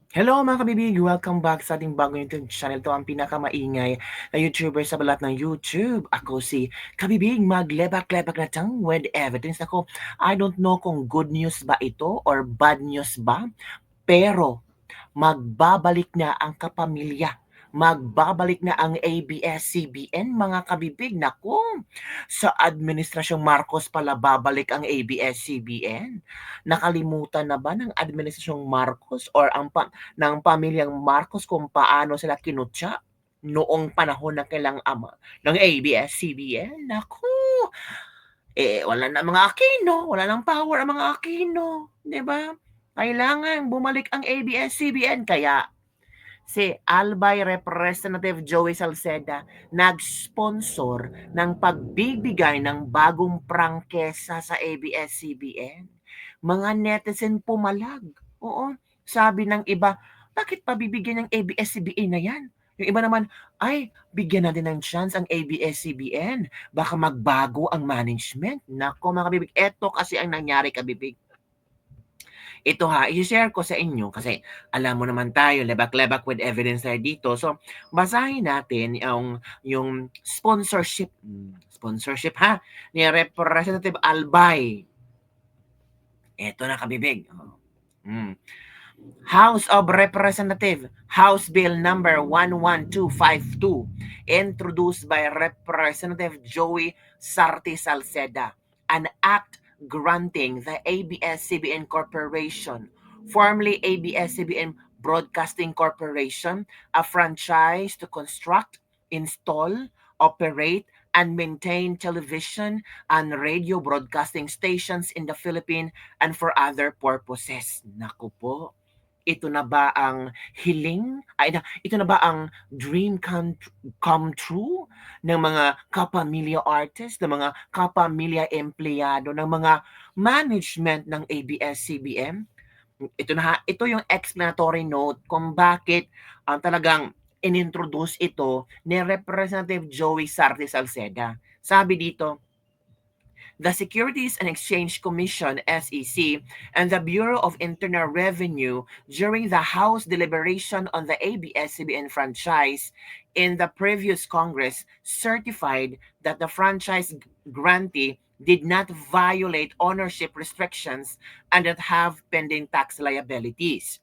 Hello mga kabibig! Welcome back sa ating bagong YouTube channel. Ito ang pinakamaingay na YouTuber sa balat ng YouTube. Ako si Kabibig, maglebak-lebak na tang with evidence. Ako, I don't know kung good news ba ito or bad news ba, pero magbabalik na ang kapamilya. Magbabalik na ang ABS-CBN, mga kabibig. Naku, sa Administrasyong Marcos pala babalik ang ABS-CBN. Nakalimutan na ba ng Administrasyong Marcos or ng pamilyang Marcos kung paano sila kinutya noong panahon ng kailang ama ng ABS-CBN? Naku, wala na mga Aquino, wala ng power ang mga Aquino, 'di ba? Kailangan bumalik ang ABS-CBN kaya si Albay Representative Joey Salceda nag-sponsor ng pagbibigay ng bagong prangkesa sa ABS-CBN. Mga netizen pumalag. Oo, sabi ng iba, bakit pa bibigyan ng ABS-CBN na yan? Yung iba naman, ay, bigyan natin ng chance ang ABS-CBN. Baka magbago ang management. Nako mga kabibig, eto kasi ang nangyari kabibig. Ito i-share ko sa inyo kasi alam mo naman tayo, lebak-lebak with evidence tayo dito. So, basahin natin yung sponsorship, sponsorship ni Representative Albay. Ito na kabibig. House of Representative, House Bill number 11252, introduced by Representative Joey Sarti Salceda, an act granting the ABS-CBN Corporation, formerly ABS-CBN Broadcasting Corporation, a franchise to construct, install, operate, and maintain television and radio broadcasting stations in the Philippines and for other purposes. Naku po, ito na ba ang hiling? Ito na ba ang dream come true ng mga kapamilya artist, ng mga kapamilya empleyado, ng mga management ng ABS-CBN? Ito yung explanatory note kung bakit talagang inintroduce ito ni Representative Joey Sarti Salceda. Sabi dito, the Securities and Exchange Commission (SEC) and the Bureau of Internal Revenue during the House deliberation on the ABS-CBN franchise in the previous Congress certified that the franchise grantee did not violate ownership restrictions and that have pending tax liabilities.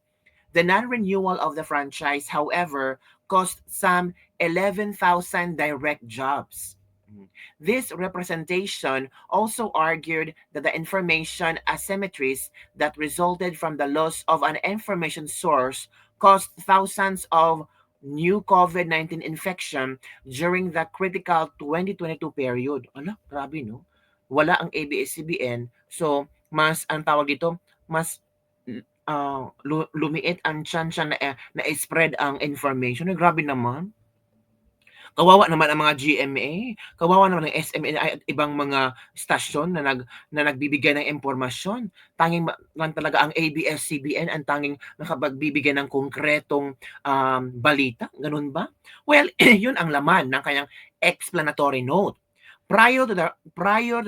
The non-renewal of the franchise, however, cost some 11,000 direct jobs. This representation also argued that the information asymmetries that resulted from the loss of an information source caused thousands of new COVID-19 infection during the critical 2022 period. Ala, grabe no? Wala ang ABS-CBN. So, ang tawag dito, mas lumiit ang chance na spread ang information. Grabe naman. Kawawa naman ang mga GMA, kawawa naman ang SMNI at ibang mga stasyon na nagbibigay ng impormasyon. Tanging lang talaga ang ABS-CBN ang tanging nakapagbibigay ng konkretong balita, ganun ba? Well, yun ang laman ng kanyang explanatory note. Prior to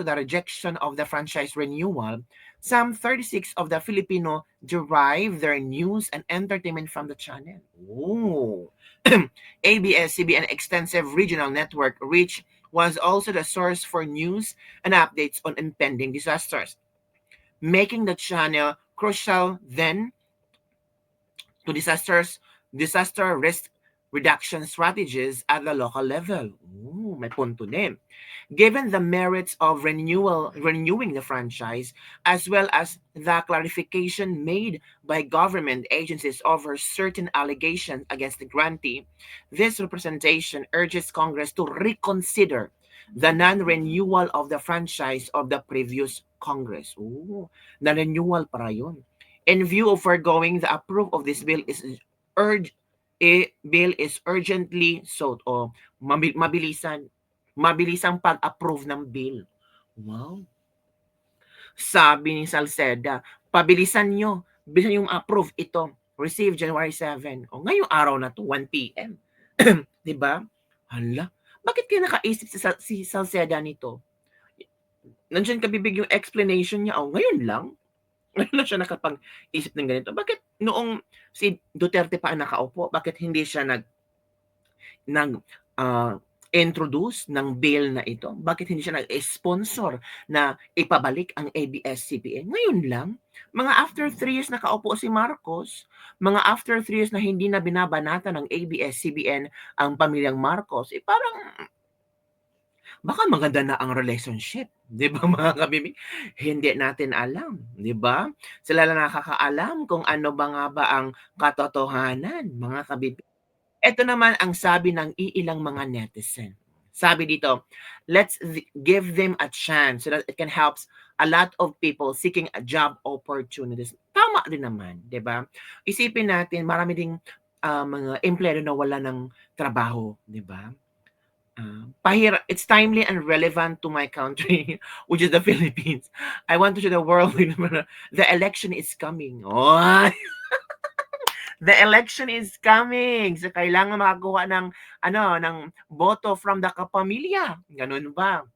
the rejection of the franchise renewal, some 36 of the Filipino derive their news and entertainment from the channel. Oh. ABS-CBN extensive regional network reach was also the source for news and updates on impending disasters, making the channel crucial then to disaster risk reduction strategies at the local level. Ooh, may punto din. Given the merits of renewing the franchise, as well as the clarification made by government agencies over certain allegations against the grantee, this representation urges Congress to reconsider the non-renewal of the franchise of the previous Congress. Ooh, na-renewal para yun. In view of foregoing, the approval of this bill is urgently sought o mabilisang pag-approve ng bill. Wow. Sabi ni Salceda, pabilisan nyo, bilisan yung approve ito. Receive January 7. O ngayong araw na to, 1 p.m. 'Di ba? Hala, bakit kaya nakaisip si Salceda nito? Nandiyan kabibig yung explanation niya, ngayon lang. Ngayon lang siya nakapag-isip ng ganito. Bakit noong si Duterte pa ang nakaupo, bakit hindi siya nag ah, introduce ng bill na ito? Bakit hindi siya nag-sponsor na ipabalik ang ABS-CBN? Ngayon lang, mga after 3 years nakaupo si Marcos, mga after 3 years na hindi na binabanatan ng ABS-CBN ang pamilyang Marcos, parang baka maganda na ang relationship, 'di ba mga kabibig? Hindi natin alam, 'di ba? Sila lang nakakaalam kung ano ba nga ba ang katotohanan, mga kabibig. Ito naman ang sabi ng iilang mga netizen. Sabi dito, give them a chance so that it can help a lot of people seeking a job opportunities. Tama din naman, 'di ba? Isipin natin marami ding mga empleyado na wala ng trabaho, 'di ba? It's timely and relevant to my country, which is the Philippines. I want to show the world the election is coming. Oh, the election is coming. So kailangan makakuha ng ng boto from the kapamilya. Ganun ba?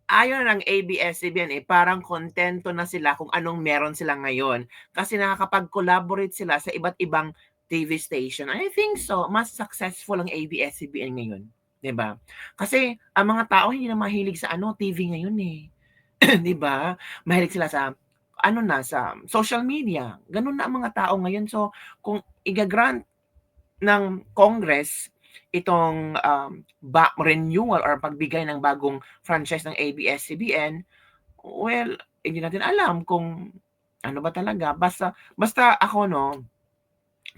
Ayon ng ABS-CBN, parang kontento na sila kung anong meron sila ngayon kasi nakakapag-collaborate sila sa iba't ibang TV station. I think so, mas successful ang ABS-CBN ngayon, 'di ba? Kasi ang mga tao hindi na mahilig sa TV ngayon, eh. 'Di ba? Mahilig sila sa sa social media. Gano'n na ang mga tao ngayon. So, kung iga-grant ng Congress itong, renewal or pagbigay ng bagong franchise ng ABS-CBN, well, hindi natin alam kung ano ba talaga. Basta ako 'no,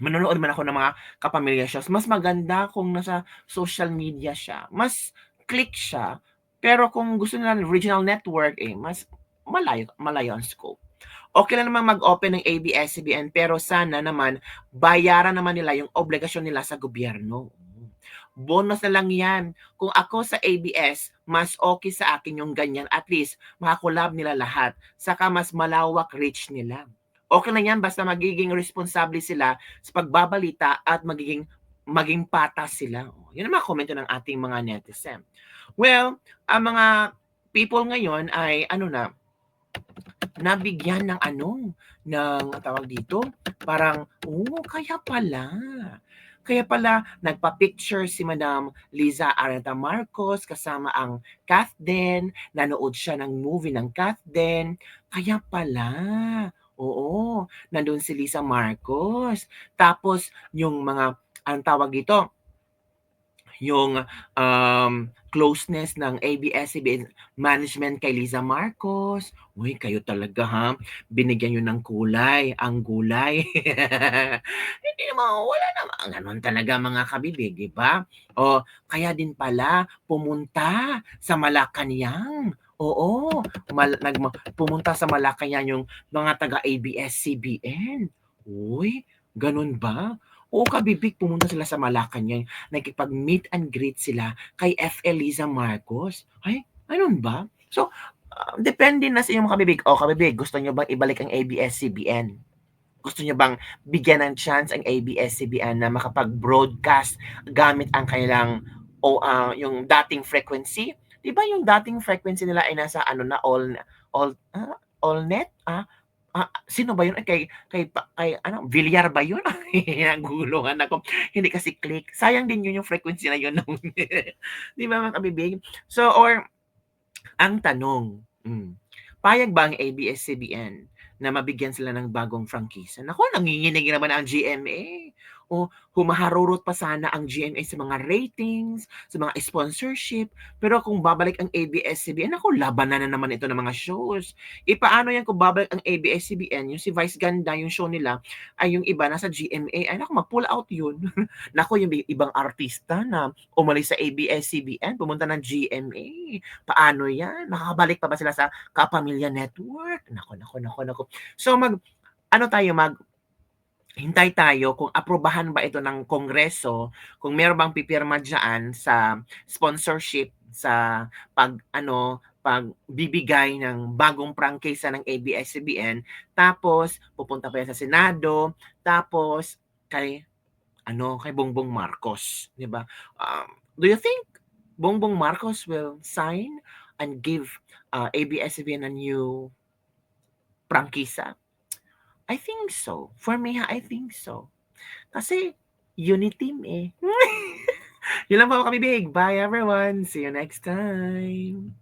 manonood man ako ng mga kapamilya shows, mas maganda kung nasa social media siya. Mas click siya, pero kung gusto nila ng regional network, mas malayo malayo ang scope. Okey lang naman mag-open ng ABS-CBN pero sana naman bayaran naman nila yung obligasyon nila sa gobyerno. Bonus na lang 'yan. Kung ako sa ABS, mas okey sa akin yung ganyan, at least maka nila lahat, saka mas malawak reach nila. Okey lang 'yan basta magiging responsable sila sa pagbabalita at maging patas sila. Yun ang mga komento ng ating mga netizen. Well, ang mga people ngayon ay nabigyan ng tawag dito, parang, kaya pala nagpa-picture si Madam Liza Araneta Marcos kasama ang Kathden, nanood siya ng movie ng Kathden, kaya pala. Oo, nandun si Liza Marcos. Tapos yung mga anong tawag dito, yung closeness ng ABS-CBN management kay Liza Marcos. Uy, kayo talaga ha, binigyan niyo ng kulay ang gulay. Hindi naman, wala namang gano'n talaga mga kabibig, 'di ba? O kaya din pala pumunta sa Malacanang. Oo, pumunta sa Malacanang yung mga taga ABS-CBN. Uy, gano'n ba? Oo, kabibig, pumunta sila sa Malacanang, nakikipag-meet and greet sila kay F. Eliza Marcos. Ay, gano'n ba? So, depende na sa inyo mga kabibig. O kabibig, gusto niyo bang ibalik ang ABS-CBN? Gusto niyo bang bigyan ng chance ang ABS-CBN na makapag-broadcast gamit ang kanilang yung dating frequency? 'Di ba yung dating frequency nila ay nasa all AllNet? Sino ba yun? Ay, kay Villar ba yun? Naguguluhan ako. Hindi kasi click. Sayang din yun yung frequency na yun nung 'di ba mga kabibig? So, ang tanong, payag ba ang ABS-CBN na mabigyan sila ng bagong prangkisa? Naku, nanginginig naman ang GMA. O humaharurot pa sana ang GMA sa mga ratings, sa mga sponsorship. Pero kung babalik ang ABS-CBN, naku, labanan na naman ito ng mga shows. Paano yan kung babalik ang ABS-CBN, yung si Vice Ganda, yung show nila, ay yung iba nasa GMA, ay naku, mag-pull out yun. Naku, yung ibang artista na umalis sa ABS-CBN, pumunta ng GMA. Paano yan? Makakabalik pa ba sila sa Kapamilya Network? Naku, naku, naku, naku. So hintay tayo kung aprubahan ba ito ng Kongreso, kung meron bang pipirma diyan sa sponsorship sa pagbibigay ng bagong prangkisa ng ABS-CBN, tapos pupunta pa yan sa Senado, tapos kay Bongbong Marcos, 'di ba? Do you think Bongbong Marcos will sign and give ABS-CBN a new prangkisa? I think so. For me, I think so. Kasi, unity team eh. Yun lang po kami, Big. Bye, everyone. See you next time.